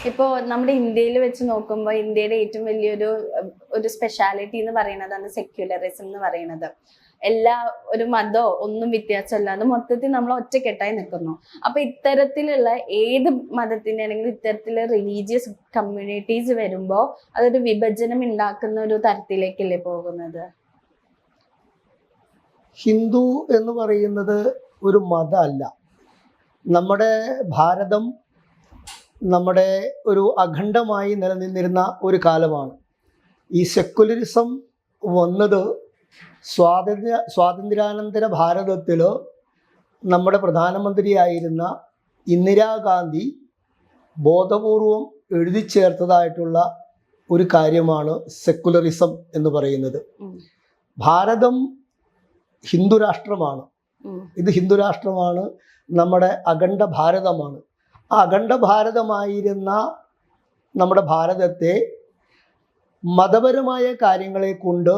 ഇപ്പോൾ നമ്മുടെ ഇന്ത്യയിൽ വെച്ച് നോക്കുമ്പോൾ ഇന്ത്യയുടെ ഏറ്റവും വലിയൊരു ഒരു സ്പെഷ്യാലിറ്റി എന്ന് പറയുന്നതാണ് സെക്യുലറിസം എന്ന് പറയുന്നത്. എല്ലാ ഒരു മതമോ ഒന്നും വ്യത്യാസമില്ലാതെ മൊത്തത്തിൽ നമ്മൾ ഒറ്റക്കെട്ടായി നിൽക്കുന്നു. അപ്പൊ ഇത്തരത്തിലുള്ള ഏത് മതത്തിന്റെ ആണെങ്കിലും ഇത്തരത്തിലുള്ള റിലീജിയസ് കമ്മ്യൂണിറ്റീസ് വരുമ്പോൾ അതൊരു വിഭജനം ഉണ്ടാക്കുന്ന ഒരു തരത്തിലേക്കല്ലേ പോകുന്നത്? ഹിന്ദു എന്ന് പറയുന്നത് ഒരു മതമല്ല. നമ്മുടെ ഭാരതം നമ്മുടെ ഒരു അഖണ്ഡമായി നിലനിന്നിരുന്ന ഒരു കാലമാണ്. ഈ സെക്കുലറിസം വന്നത് സ്വാതന്ത്ര്യാനന്തര ഭാരതത്തിൽ നമ്മുടെ പ്രധാനമന്ത്രിയായിരുന്ന ഇന്ദിരാഗാന്ധി ബോധപൂർവം എഴുതി ചേർത്തതായിട്ടുള്ള ഒരു കാര്യമാണ് സെക്കുലറിസം എന്ന് പറയുന്നത്. ഭാരതം ഹിന്ദു രാഷ്ട്രമാണ്. ഇത് ഹിന്ദു രാഷ്ട്രമാണ്, നമ്മുടെ അഖണ്ഡ ഭാരതമാണ്. ആ അഖണ്ഡ ഭാരതമായിരുന്ന നമ്മുടെ ഭാരതത്തെ മതപരമായ കാര്യങ്ങളെ കൊണ്ട്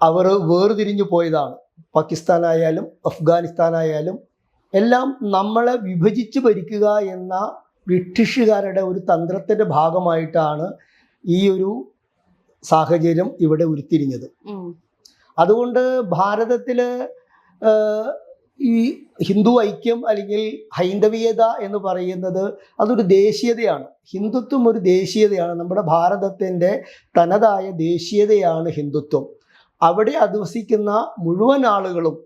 അവർ വേർതിരിഞ്ഞു പോയതാണ്. പാകിസ്ഥാനായാലും അഫ്ഗാനിസ്ഥാനായാലും എല്ലാം നമ്മളെ വിഭജിച്ച് ഭരിക്കുക എന്ന ബ്രിട്ടീഷുകാരുടെ ഒരു തന്ത്രത്തിൻ്റെ ഭാഗമായിട്ടാണ് ഈ ഒരു സാഹചര്യം ഇവിടെ ഉരുത്തിരിഞ്ഞത്. അതുകൊണ്ട് ഭാരതത്തിൽ ഈ ഹിന്ദു ഐക്യം അല്ലെങ്കിൽ ഹൈന്ദവീയത എന്ന് പറയുന്നത് അതൊരു ദേശീയതയാണ്. ഹിന്ദുത്വം ഒരു ദേശീയതയാണ്. നമ്മുടെ ഭാരതത്തിൻ്റെ തനതായ ദേശീയതയാണ് ഹിന്ദുത്വം. അവിടെ അധിവസിക്കുന്ന മുഴുവൻ ആളുകളും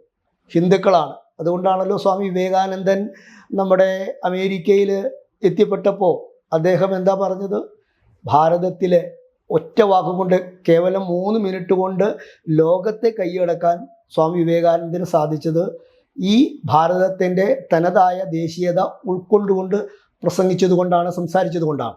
ഹിന്ദുക്കളാണ്. അതുകൊണ്ടാണല്ലോ സ്വാമി വിവേകാനന്ദൻ നമ്മുടെ അമേരിക്കയിൽ എത്തിപ്പെട്ടപ്പോൾ അദ്ദേഹം എന്താ പറഞ്ഞത്? ഭാരതത്തിലെ ഒറ്റ വാക്കുകൊണ്ട് കേവലം 3 മിനിറ്റ് കൊണ്ട് ലോകത്തെ കൈയടക്കാൻ സ്വാമി വിവേകാനന്ദന് സാധിച്ചത് ഈ ഭാരതത്തിൻ്റെ തനതായ ദേശീയത ഉൾക്കൊണ്ടുകൊണ്ട് പ്രസംഗിച്ചത് കൊണ്ടാണ്, സംസാരിച്ചത് കൊണ്ടാണ്.